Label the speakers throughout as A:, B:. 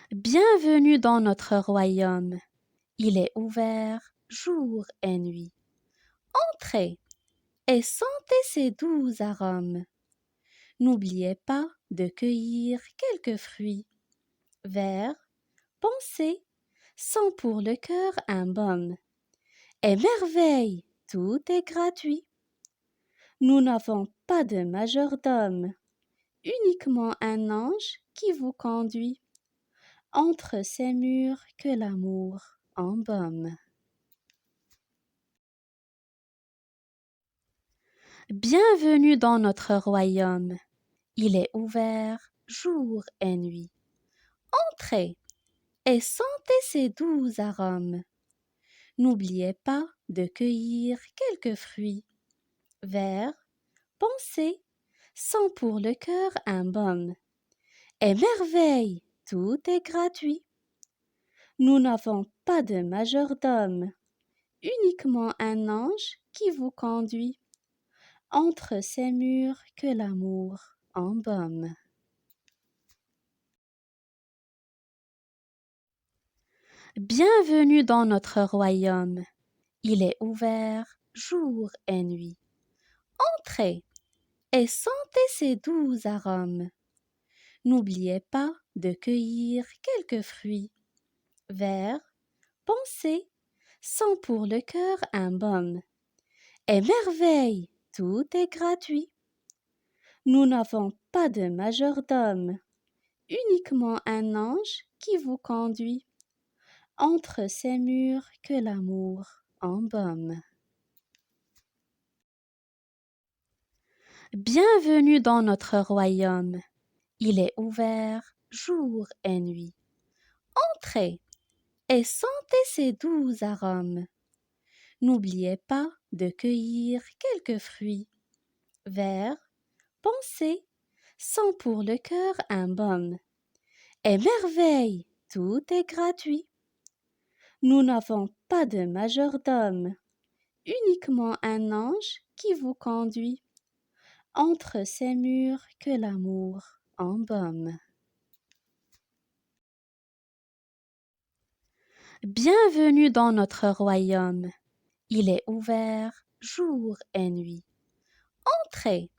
A: Bienvenue dans notre royaume. Il est ouvert jour et nuit. Entrez et sentez ces doux arômes. N'oubliez pas de cueillir quelques fruits. Vers, pensez, sent pour le cœur un baume. Et merveille, tout est gratuit. Nous n'avons pas de majordome, uniquement un ange qui vous conduit entre ces murs que l'amour embaume. Bienvenue dans notre royaume. Il est ouvert jour et nuit. Entrez et sentez ces doux arômes. N'oubliez pas de cueillir quelques fruits. Vers, pensez, sent pour le cœur un baume. Et merveille, tout est gratuit. Nous n'avons pas de majordome, uniquement un ange qui vous conduit entre ces murs que l'amour embaume. Bienvenue dans notre royaume. Il est ouvert jour et nuit. Entrez et sentez ces doux arômes. N'oubliez pas de cueillir quelques fruits. Vers, pensez, sent pour le cœur un baume. Et merveille, tout est gratuit. Nous n'avons pas de majordome, uniquement un ange qui vous conduit entre ces murs que l'amour embaume. Bienvenue dans notre royaume. Il est ouvert jour et nuit. Entrez et sentez ces doux arômes. N'oubliez pas de cueillir quelques fruits. Vers, pensez, sent pour le cœur un baume. Et merveille, tout est gratuit. Nous n'avons pas de majordome, uniquement un ange qui vous conduit entre ces murs que l'amour embaume. Bienvenue dans notre royaume. Il est ouvert jour et nuit. Entrez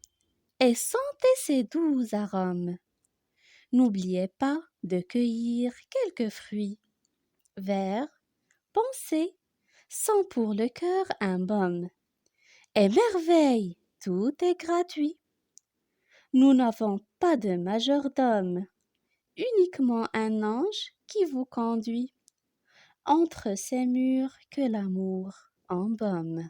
A: et sentez ces doux arômes. N'oubliez pas de cueillir quelques fruits. Vers, pensez, sent pour le cœur un baume. Et merveille, tout est gratuit. Nous n'avons pas de majordome, uniquement un ange qui vous conduit entre ces murs que l'amour embaume.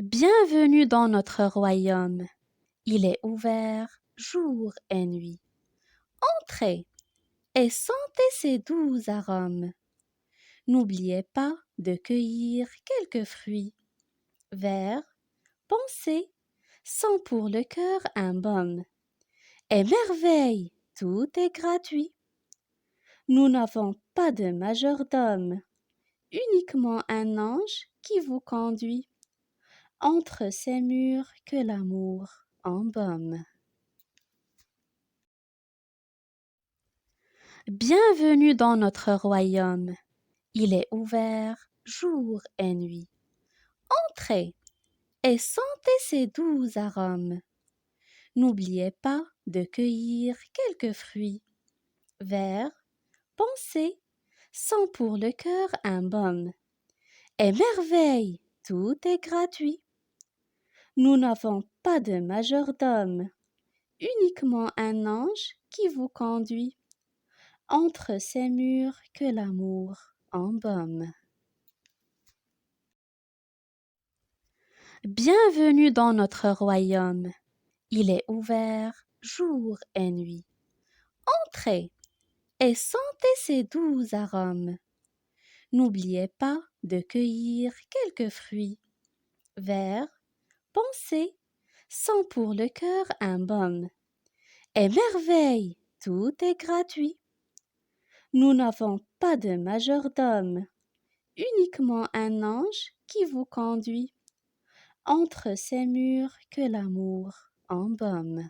A: Bienvenue dans notre royaume. Il est ouvert jour et nuit. Entrez et sentez ces doux arômes. N'oubliez pas de cueillir quelques fruits. Vers, pensez, sent pour le cœur un baume. Et merveille, tout est gratuit. Nous n'avons pas de majordome, uniquement un ange qui vous conduit entre ces murs que l'amour embaume. Bienvenue dans notre royaume. Il est ouvert jour et nuit. Entrez et sentez ces doux arômes. N'oubliez pas de cueillir quelques fruits. Vers, pensez, sent pour le cœur un baume. Et merveille, tout est gratuit. Nous n'avons pas de majordome, uniquement un ange qui vous conduit entre ces murs que l'amour embaume. Bienvenue dans notre royaume. Il est ouvert jour et nuit. Entrez et sentez ces doux arômes. N'oubliez pas de cueillir quelques fruits. Vers, pensez, sent pour le cœur un baume. Et merveille, tout est gratuit. Nous n'avons pas de majordome, uniquement un ange qui vous conduit entre ces murs que l'amour embaume.